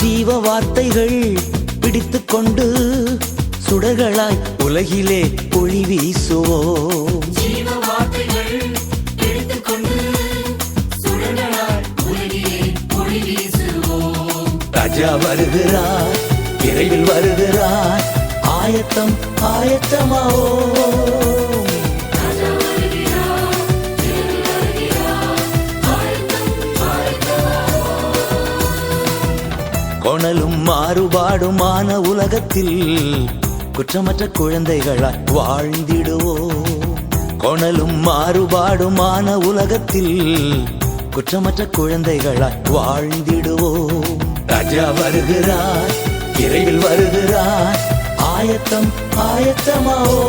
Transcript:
ஜீவ வார்த்தைகள் பிடித்துக் கொண்டு சுடர்களாய் உலகிலே ஒளி வீசுவோம். ஜீவ வார்த்தைகள் பிடித்துக் கொண்டு சுடர்களாய் உலகிலே ஒளி வீசுவோம். ராஜா வருகிறார், விரைவில் வருகிறார், ஆயத்தம் ஆயத்தமாவோ. கொணலும் மாறுபாடுமான உலகத்தில் குற்றமற்ற குழந்தைகளாய் வாழ்ந்திடுவோம். கொணலும் மாறுபாடுமான உலகத்தில் குற்றமற்ற குழந்தைகளாய் வாழ்ந்திடுவோம். ராஜா வருகிறார், விரைவில் வருகிறார், ஆயத்தம் ஆயத்தமாவோ.